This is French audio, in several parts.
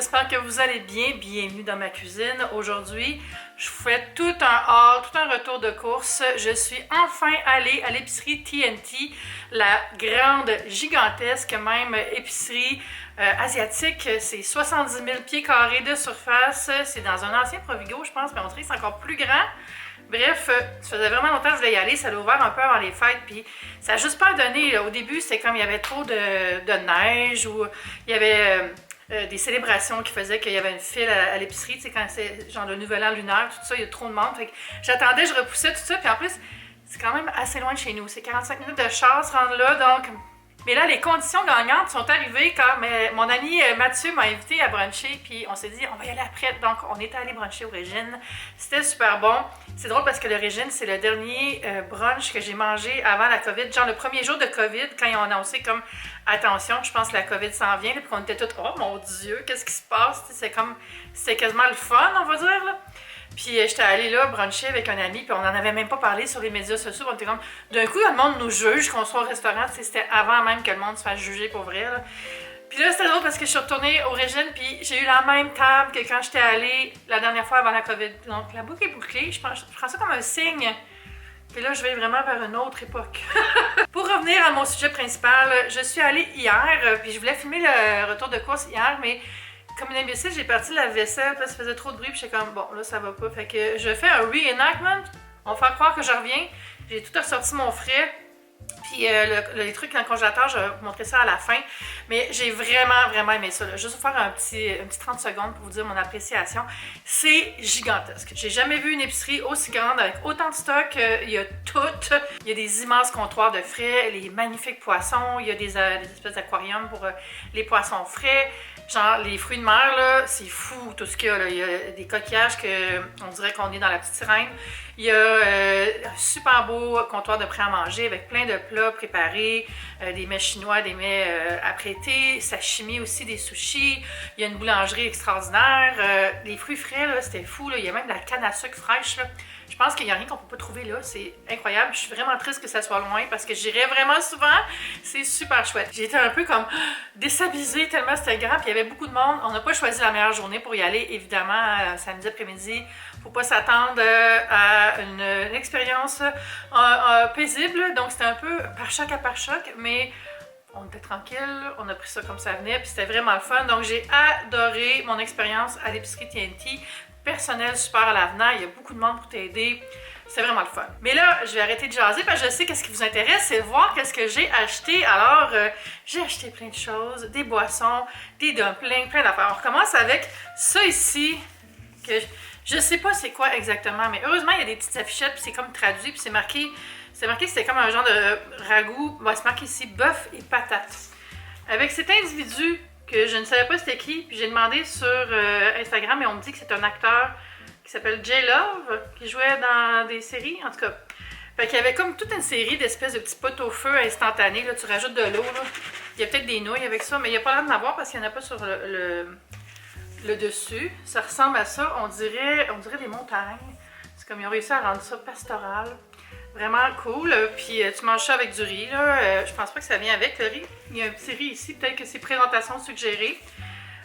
j'espère que vous allez bien. Bienvenue dans ma cuisine. Aujourd'hui, je vous fais tout un haul, tout un retour de course. Je suis enfin allée à l'épicerie TNT, la grande, gigantesque même épicerie asiatique. C'est 70 000 pieds carrés de surface. C'est dans un ancien Provigo, je pense, mais on dirait que c'est encore plus grand. Bref, ça faisait vraiment longtemps que je voulais y aller, ça l'a ouvert un peu avant les fêtes, puis ça n'a juste pas donné. Là. Au début, c'était comme il y avait trop de neige, ou il y avait des célébrations qui faisaient qu'il y avait une file à l'épicerie, tu sais, quand c'est genre le nouvel an lunaire, tout ça, il y a trop de monde. Fait que j'attendais, je repoussais tout ça, puis en plus, c'est quand même assez loin de chez nous. C'est 45 minutes de char se rendre là, donc... Mais là, les conditions gagnantes sont arrivées quand mon ami Mathieu m'a invité à bruncher, puis on s'est dit, on va y aller après. Donc, on est allé bruncher au Régine. C'était super bon. C'est drôle parce que le Régine, c'est le dernier brunch que j'ai mangé avant la COVID. Genre le premier jour de COVID, quand ils ont annoncé comme, attention, je pense que la COVID s'en vient, puis qu'on était tous, oh mon Dieu, qu'est-ce qui se passe? C'était quasiment le fun, on va dire, là. Puis j'étais allée là bruncher avec un ami, puis on n'en avait même pas parlé sur les médias sociaux. On était comme, d'un coup, le monde nous juge, qu'on soit au restaurant. C'était avant même que le monde se fasse juger pour vrai. Là. Puis là, c'était drôle parce que je suis retournée au Régine, puis j'ai eu la même table que quand j'étais allée la dernière fois avant la COVID. Donc la boucle est bouclée. Je prends ça comme un signe. Puis là, je vais vraiment vers une autre époque. Pour revenir à mon sujet principal, je suis allée hier, puis je voulais filmer le retour de course hier, mais... Comme une imbécile, j'ai parti la vaisselle, parce que ça faisait trop de bruit, puis j'étais comme, bon, là, ça va pas. Fait que je fais un reenactment, on va faire croire que je reviens. J'ai tout ressorti mon frais, puis les trucs dans le congélateur, je vais vous montrer ça à la fin. Mais j'ai vraiment aimé ça. Là. Juste vous faire un petit 30 secondes pour vous dire mon appréciation. C'est gigantesque. J'ai jamais vu une épicerie aussi grande, avec autant de stock. Il y a tout. Il y a des immenses comptoirs de frais, les magnifiques poissons. Il y a des espèces d'aquariums pour les poissons frais. Genre, les fruits de mer, là, c'est fou tout ce qu'il y a. Là. Il y a des coquillages on dirait qu'on est dans la petite sirène. Il y a un super beau comptoir de prêt à manger avec plein de plats préparés, des mets chinois, des mets apprêtés, sashimi aussi, des sushis. Il y a une boulangerie extraordinaire. Les fruits frais, là, c'était fou. Là. Il y a même de la canne à sucre fraîche. Là. Je pense qu'il n'y a rien qu'on ne peut pas trouver là. C'est incroyable. Je suis vraiment triste que ça soit loin parce que j'irais vraiment souvent. C'est super chouette. J'ai été un peu comme déstabilisée tellement c'était grand. Puis il y avait beaucoup de monde. On n'a pas choisi la meilleure journée pour y aller, évidemment, samedi après-midi. Faut pas s'attendre à une expérience paisible. Donc c'était un peu par choc à par choc. Mais on était tranquille. On a pris ça comme ça venait. Puis c'était vraiment le fun. Donc j'ai adoré mon expérience à l'épicerie TNT. Personnel super à l'avenant, il y a beaucoup de monde pour t'aider. C'est vraiment le fun. Mais là, je vais arrêter de jaser parce que je sais qu'est-ce qui vous intéresse, c'est de voir qu'est-ce que j'ai acheté. Alors, j'ai acheté plein de choses, des boissons, des dumplings, plein d'affaires. On recommence avec ça ici, que je sais pas c'est quoi exactement, mais heureusement, il y a des petites affichettes, puis c'est comme traduit, puis c'est marqué que c'était comme un genre de ragoût. Bon, c'est marqué ici, bœuf et patates. Avec cet individu que je ne savais pas c'était qui, puis j'ai demandé sur Instagram et on me dit que c'est un acteur qui s'appelle J-Love, qui jouait dans des séries, en tout cas. Fait qu'il y avait comme toute une série d'espèces de petits pots au feu instantanés, là, tu rajoutes de l'eau, là. Il y a peut-être des nouilles avec ça, mais il n'y a pas l'air d'en avoir parce qu'il n'y en a pas sur le dessus. Ça ressemble à ça, on dirait des montagnes. C'est comme ils ont réussi à rendre ça pastoral. Vraiment cool. Puis tu manges ça avec du riz. Là. Je pense pas que ça vient avec le riz. Il y a un petit riz ici. Peut-être que c'est présentation suggérée.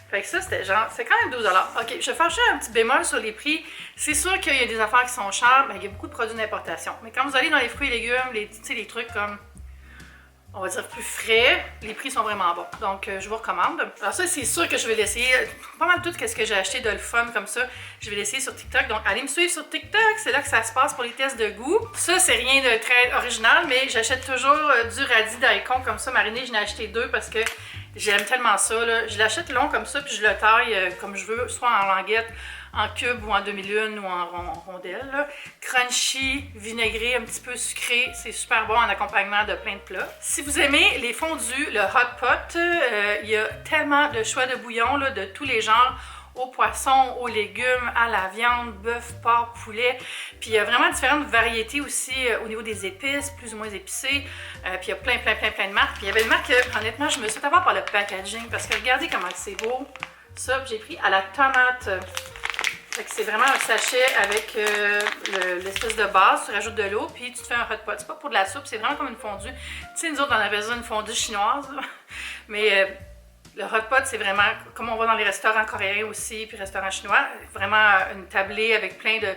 Fait que ça, c'était genre... C'est quand même 12 $. OK, je vais faire juste un petit bémol sur les prix. C'est sûr qu'il y a des affaires qui sont chères, mais il y a beaucoup de produits d'importation. Mais quand vous allez dans les fruits et légumes, les trucs comme... on va dire plus frais, les prix sont vraiment bons. Donc, je vous recommande. Alors ça, c'est sûr que je vais l'essayer. Pas mal tout ce que j'ai acheté de le fun comme ça, je vais l'essayer sur TikTok. Donc, allez me suivre sur TikTok. C'est là que ça se passe pour les tests de goût. Ça, c'est rien de très original, mais j'achète toujours du radis daikon comme ça mariné. Je n'ai acheté 2 parce que j'aime tellement ça. Là. Je l'achète long comme ça, puis je le taille comme je veux, soit en languette, en cube ou en demi-lune ou en rondelle. Là. Crunchy, vinaigré, un petit peu sucré. C'est super bon en accompagnement de plein de plats. Si vous aimez les fondus, le hot pot, il y a tellement de choix de bouillons là, de tous les genres. Aux poissons, aux légumes, à la viande, bœuf, porc, poulet. Puis il y a vraiment différentes variétés aussi au niveau des épices, plus ou moins épicées. Puis il y a plein de marques. Puis il y avait une marque, honnêtement, je me suis fait avoir par le packaging parce que regardez comment c'est beau. Ça, j'ai pris à la tomate. C'est vraiment un sachet avec l'espèce de base, tu rajoutes de l'eau, puis tu te fais un hot pot. C'est pas pour de la soupe, c'est vraiment comme une fondue. Tu sais, nous autres, on avait besoin d'une fondue chinoise, là. Mais Le hot pot, c'est vraiment comme on va dans les restaurants coréens aussi, puis restaurants chinois, vraiment une tablée avec plein de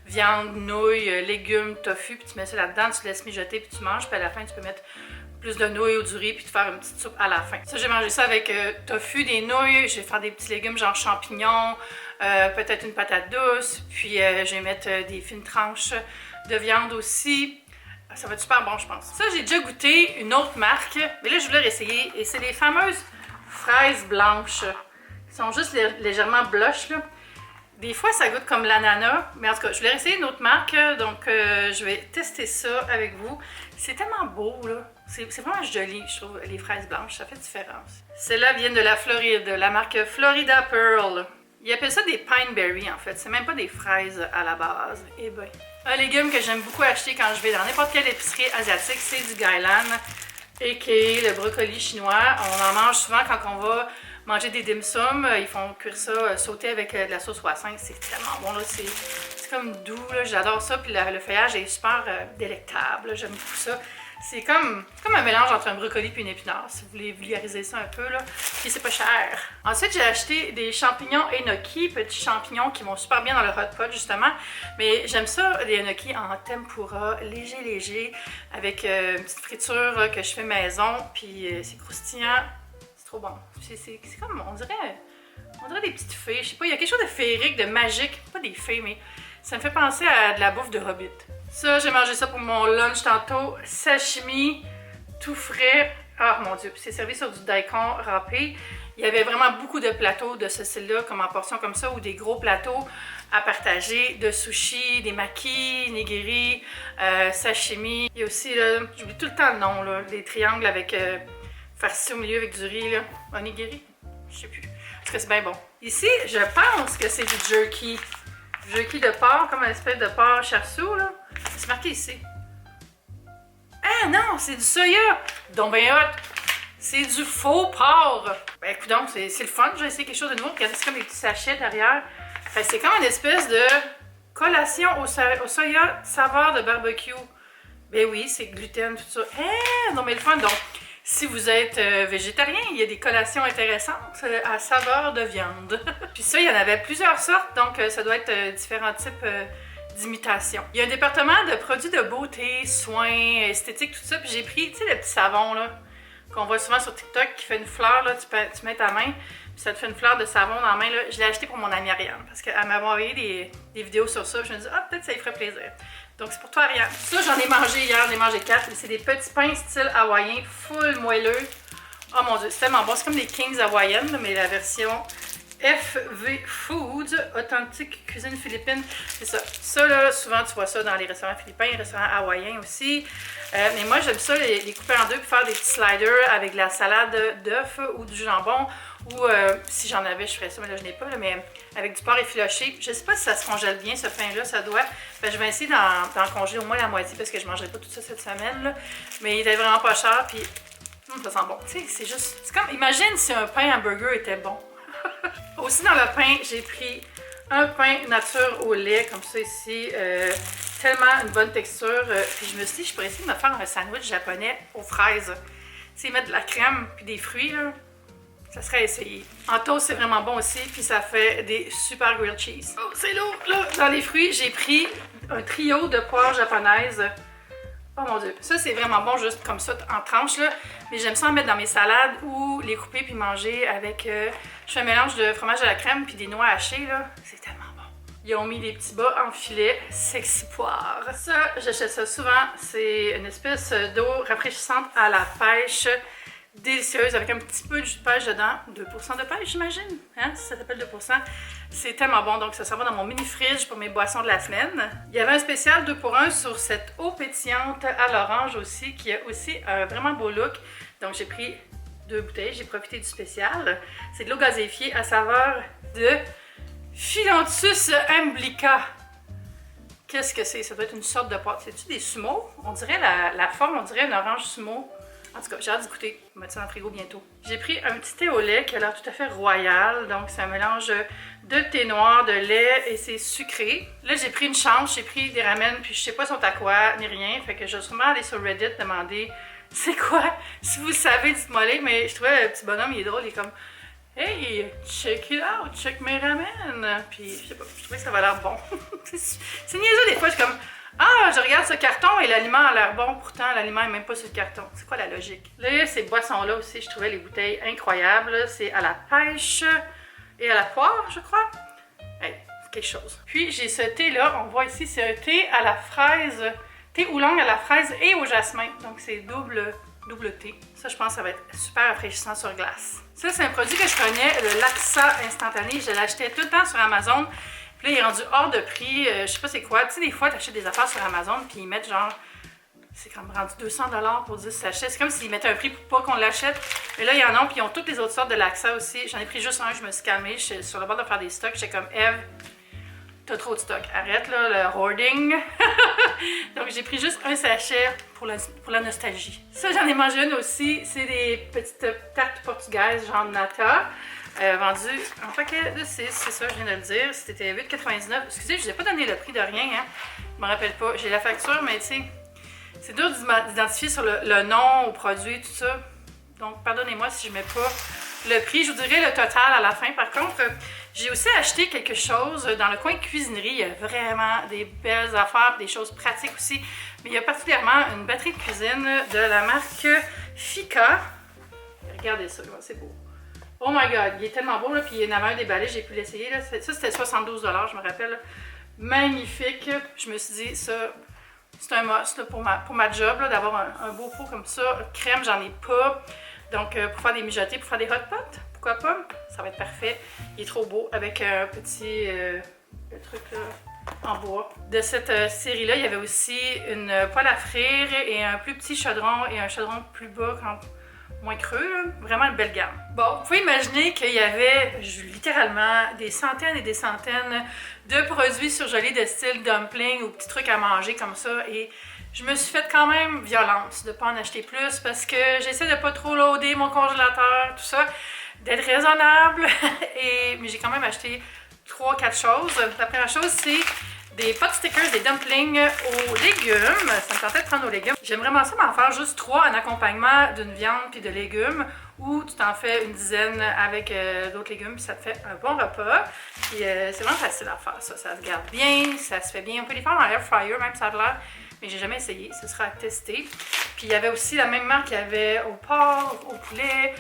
viande, nouilles, légumes, tofu, puis tu mets ça là-dedans, tu laisses mijoter, puis tu manges, puis à la fin, tu peux mettre plus de nouilles ou du riz, puis te faire une petite soupe à la fin. Ça, j'ai mangé ça avec tofu, des nouilles, je vais faire des petits légumes genre champignons, peut-être une patate douce, puis je vais mettre des fines tranches de viande aussi. Ça va être super bon, je pense. Ça, j'ai déjà goûté une autre marque, mais là, je voulais essayer, et c'est les fameuses fraises blanches. Ils sont juste légèrement blush, là. Des fois, ça goûte comme l'ananas, mais en tout cas, je voulais essayer une autre marque, donc je vais tester ça avec vous. C'est tellement beau, là. C'est vraiment joli, je trouve, les fraises blanches, ça fait différence. Celles-là viennent de la Floride, la marque Florida Pearl. Ils appellent ça des pine berries, en fait. C'est même pas des fraises à la base. Eh ben. Un légume que j'aime beaucoup acheter quand je vais dans n'importe quelle épicerie asiatique, c'est du gailan, a.k.a. le brocoli chinois. On en mange souvent quand on va manger des dim sum. Ils font cuire ça, sauter avec de la sauce hoisin. C'est tellement bon, là. C'est comme doux, là. J'adore ça. Puis le feuillage est super délectable. J'aime beaucoup ça. C'est comme un mélange entre un brocoli et une épinard, si vous voulez vulgariser ça un peu, là. Puis c'est pas cher. Ensuite, j'ai acheté des champignons enoki, petits champignons qui vont super bien dans le hot pot, justement. Mais j'aime ça, les enoki en tempura, léger, avec une petite friture que je fais maison. Puis c'est croustillant, c'est trop bon. C'est comme, on dirait des petites fées. Je sais pas, il y a quelque chose de féerique, de magique. Pas des fées, mais ça me fait penser à de la bouffe de Hobbit. Ça, j'ai mangé ça pour mon lunch tantôt. Sashimi, tout frais. Ah mon Dieu, c'est servi sur du daikon râpé. Il y avait vraiment beaucoup de plateaux de ce style-là, comme en portions comme ça, ou des gros plateaux à partager, de sushi, des makis, nigiri, sashimi. Il y a aussi, j'oublie tout le temps le nom, là, des triangles avec farci au milieu avec du riz, là. Onigiri? Je sais plus. Parce que c'est bien bon. Ici, je pense que c'est du jerky. Jerky de porc, comme une espèce de porc charsou, là. C'est marqué ici. Ah non, c'est du soya! Donc ben hot! C'est du faux porc! Ben écoute donc, c'est le fun, j'ai essayé quelque chose de nouveau. Regardez, c'est comme des petits sachets derrière. C'est comme une espèce de collation au soya saveur de barbecue. Ben oui, c'est gluten, tout ça. Ah, non mais le fun! Donc, si vous êtes végétarien, il y a des collations intéressantes à saveur de viande. Puis ça, il y en avait plusieurs sortes, donc ça doit être différents types d'imitations. Il y a un département de produits de beauté, soins, esthétique, tout ça. Puis j'ai pris, tu sais, le petit savon là, qu'on voit souvent sur TikTok qui fait une fleur, là, tu mets ta main, puis ça te fait une fleur de savon dans la main. Là. Je l'ai acheté pour mon amie Ariane, parce qu'elle m'avait envoyé des vidéos sur ça. Je me dis, ah, peut-être ça lui ferait plaisir. Donc c'est pour toi, Ariane. Ça, j'en ai mangé hier, j'en ai mangé 4. C'est des petits pains style hawaïen, full moelleux. Oh mon Dieu, c'est tellement bon. C'est comme des Kings hawaïennes, mais la version FV Foods, authentique cuisine philippine. C'est ça. Ça, là, souvent, tu vois ça dans les restaurants philippins, les restaurants hawaïens aussi. Mais moi, j'aime ça, les couper en deux, puis faire des petits sliders avec de la salade d'œufs ou du jambon. Ou si j'en avais, je ferais ça, mais là, je n'ai pas, là, mais avec du porc effiloché. Je ne sais pas si ça se congèle bien, ce pain-là, ça doit. Ben, je vais essayer d'en congeler au moins la moitié parce que je ne mangerai pas tout ça cette semaine. Là. Mais il était vraiment pas cher, puis ça sent bon. Tu sais, c'est juste. C'est comme. Imagine si un pain hamburger était bon. Aussi, dans le pain, j'ai pris un pain nature au lait, comme ça ici. Tellement une bonne texture. Puis je me suis dit, je pourrais essayer de me faire un sandwich japonais aux fraises. Tu sais, mettre de la crème puis des fruits, là. Ça serait essayé. En toast, c'est vraiment bon aussi, puis ça fait des super grilled cheese. Oh, c'est lourd, là! Dans les fruits, j'ai pris un trio de poires japonaises. Oh mon Dieu, ça c'est vraiment bon juste comme ça en tranches, là. Mais j'aime ça en mettre dans mes salades ou les couper puis manger avec... je fais un mélange de fromage à la crème puis des noix hachées, là. C'est tellement bon. Ils ont mis des petits bas en filet, sexy poire. Ça, j'achète ça souvent. C'est une espèce d'eau rafraîchissante à la pêche. Délicieuse, avec un petit peu de jus de pêche dedans. 2% de pêche, j'imagine. Hein? Ça s'appelle 2%. C'est tellement bon, donc ça s'en va dans mon mini-frige pour mes boissons de la semaine. Il y avait un spécial 2 pour 1 sur cette eau pétillante à l'orange aussi, qui a aussi un vraiment beau look. Donc j'ai pris 2 bouteilles, j'ai profité du spécial. C'est de l'eau gazéifiée à saveur de Philanthus amblica. Qu'est-ce que c'est? Ça doit être une sorte de pâte. C'est-tu des sumo? On dirait la forme, on dirait une orange sumo. En tout cas, j'ai hâte d'y goûter. On va mettre ça dans le frigo bientôt. J'ai pris un petit thé au lait qui a l'air tout à fait royal. Donc, c'est un mélange de thé noir, de lait et c'est sucré. Là, j'ai pris une chance. J'ai pris des ramen, puis je sais pas sont à quoi, ni rien. Fait que je vais sûrement aller sur Reddit demander c'est quoi. Si vous le savez, dites-moi les. Mais je trouvais le petit bonhomme, il est drôle. Il est comme Hey, check it out, check mes ramen. Puis, je sais pas, je trouvais que ça va l'air bon. C'est niaiseux des fois, je suis comme, ah, je regarde ce carton et l'aliment a l'air bon, pourtant l'aliment est même pas sur le carton. C'est quoi la logique? Là, ces boissons-là aussi, je trouvais les bouteilles incroyables. C'est à la pêche et à la poire, je crois. Hey, c'est quelque chose. Puis, j'ai ce thé-là, on voit ici, c'est un thé à la fraise, thé oolong à la fraise et au jasmin. Donc, c'est double thé. Ça, je pense que ça va être super rafraîchissant sur glace. Ça, c'est un produit que je prenais, le Laxa instantané. Je l'achetais tout le temps sur Amazon. Puis là, il est rendu hors de prix. Je sais pas c'est quoi. Tu sais, des fois, tu achètes des affaires sur Amazon, puis ils mettent genre... C'est comme rendu 200 $ pour 10 sachets. C'est comme s'ils mettaient un prix pour pas qu'on l'achète. Mais là, il y en a, puis ils ont toutes les autres sortes de Laxa aussi. J'en ai pris juste un, je me suis calmée. Je suis sur le bord de faire des stocks. J'étais comme, Eve, t'as trop de stock. Arrête, là, le hoarding. Donc, j'ai pris juste un sachet pour la nostalgie. Ça, j'en ai mangé une aussi. C'est des petites tartes portugaises, genre nata, vendues en paquet de 6. C'est ça, je viens de le dire. C'était 8,99 $. Excusez, je vous ai pas donné le prix de rien, hein. Je me rappelle pas. J'ai la facture, mais tu sais, c'est dur d'identifier sur le nom au produit, tout ça. Donc, pardonnez-moi si je mets pas le prix. Je vous dirai le total à la fin. Par contre, j'ai aussi acheté quelque chose dans le coin cuisinerie. Il y a vraiment des belles affaires, des choses pratiques aussi. Mais il y a particulièrement une batterie de cuisine de la marque Fika. Regardez ça, c'est beau. Oh my god, il est tellement beau, là. Puis il y en avait un déballé, j'ai pu l'essayer. Ça, c'était 72 $, je me rappelle. Là. Magnifique. Je me suis dit, ça, c'est un must là, pour ma job, d'avoir un beau pot comme ça. Crème, j'en ai pas. Donc, pour faire des mijotés, pour faire des hot pots, pourquoi pas? Ça va être parfait. Il est trop beau avec un petit truc là, en bois. De cette série-là, il y avait aussi une poêle à frire et un plus petit chaudron et un chaudron plus bas, moins creux. Là. Vraiment une belle gamme. Bon, vous pouvez imaginer qu'il y avait littéralement des centaines et des centaines de produits surgelés de style dumpling ou petits trucs à manger comme ça. Et je me suis fait quand même violence de ne pas en acheter plus parce que j'essaie de pas trop loader mon congélateur, tout ça, d'être raisonnable. Mais j'ai quand même acheté 3-4 choses. La première chose, c'est des pot stickers, des dumplings aux légumes. Ça me tentait de prendre aux légumes. J'aime vraiment ça m'en faire juste 3 en accompagnement d'une viande puis de légumes ou tu t'en fais une dizaine avec d'autres légumes puis ça te fait un bon repas. Puis c'est vraiment facile à faire ça. Ça se garde bien, ça se fait bien. On peut les faire dans l'air fryer même, ça a l'air. Mais j'ai jamais essayé, ce sera à tester. Puis il y avait aussi la même marque qu'il y avait au porc, au poulet,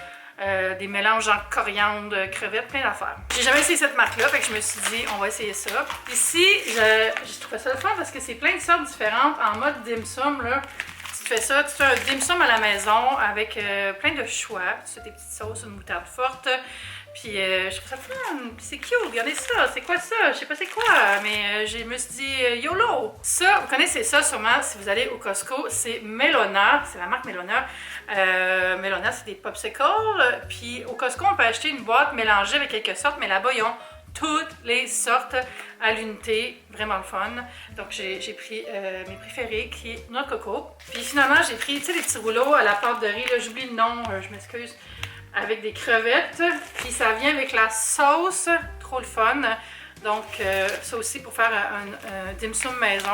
des mélanges en coriandre, crevettes, plein d'affaires. J'ai jamais essayé cette marque-là, fait que je me suis dit, on va essayer ça. Ici, j'ai trouvé ça le fun parce que c'est plein de sortes différentes en mode dim sum, là. Tu fais ça, tu fais un dim sum à la maison avec plein de choix. Tu fais des petites sauces, une moutarde forte. Puis je trouve ça fun, c'est cute, regardez ça, c'est quoi ça? Je sais pas c'est quoi, mais je me suis dit YOLO! Ça, vous connaissez ça sûrement si vous allez au Costco, c'est Melona, c'est la marque Melona. Melona, c'est des popsicles, puis au Costco, on peut acheter une boîte mélangée avec quelques sortes, mais là-bas, ils ont toutes les sortes à l'unité, vraiment le fun. Donc j'ai pris mes préférés qui est noix de coco. Puis finalement, j'ai pris, tu sais, les petits rouleaux à la pâte de riz, là, j'oublie le nom, je m'excuse. Avec des crevettes, puis ça vient avec la sauce, trop le fun. Donc ça aussi pour faire un dim sum maison,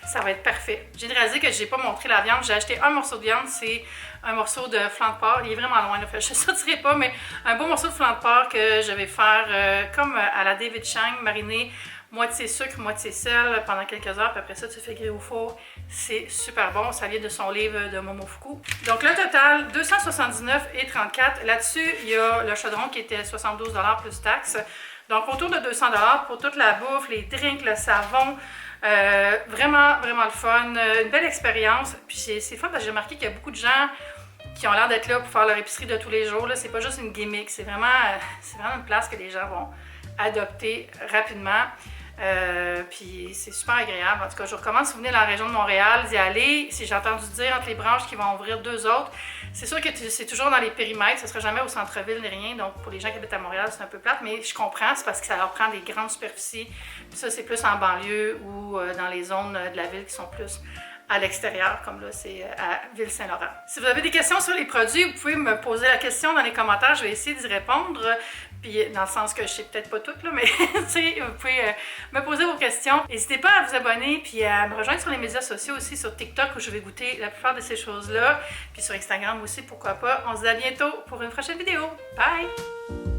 ça va être parfait. J'ai réalisé que j'ai pas montré la viande, j'ai acheté un morceau de viande, c'est un morceau de flan de porc, il est vraiment loin, là, je ne sortirai pas, mais un beau morceau de flan de porc que je vais faire comme à la David Chang, mariné moitié sucre, moitié sel pendant quelques heures, puis après ça tu fais griller au four. C'est super bon, ça vient de son livre de Momofuku. Donc le total, 279,34 $. Là-dessus, il y a le chaudron qui était 72 $ plus taxes. Donc autour de 200 $ pour toute la bouffe, les drinks, le savon. Vraiment, vraiment le fun. Une belle expérience. Puis c'est fun parce que j'ai remarqué qu'il y a beaucoup de gens qui ont l'air d'être là pour faire leur épicerie de tous les jours. C'est pas juste une gimmick, c'est vraiment une place que les gens vont adopter rapidement. Puis c'est super agréable. En tout cas, je vous recommande si vous venez dans la région de Montréal d'y aller. Si j'ai entendu dire entre les branches qu'ils vont ouvrir 2 autres, c'est sûr que c'est toujours dans les périmètres, ça ne sera jamais au centre-ville ni rien. Donc pour les gens qui habitent à Montréal, c'est un peu plate, mais je comprends, c'est parce que ça leur prend des grandes superficies. Puis ça, c'est plus en banlieue ou dans les zones de la ville qui sont plus à l'extérieur, comme là, c'est à Ville-Saint-Laurent. Si vous avez des questions sur les produits, vous pouvez me poser la question dans les commentaires, je vais essayer d'y répondre. Puis dans le sens que je sais peut-être pas toutes, là, mais vous pouvez me poser vos questions. N'hésitez pas à vous abonner puis à me rejoindre sur les médias sociaux aussi, sur TikTok où je vais goûter la plupart de ces choses-là. Puis sur Instagram aussi, pourquoi pas. On se dit à bientôt pour une prochaine vidéo. Bye!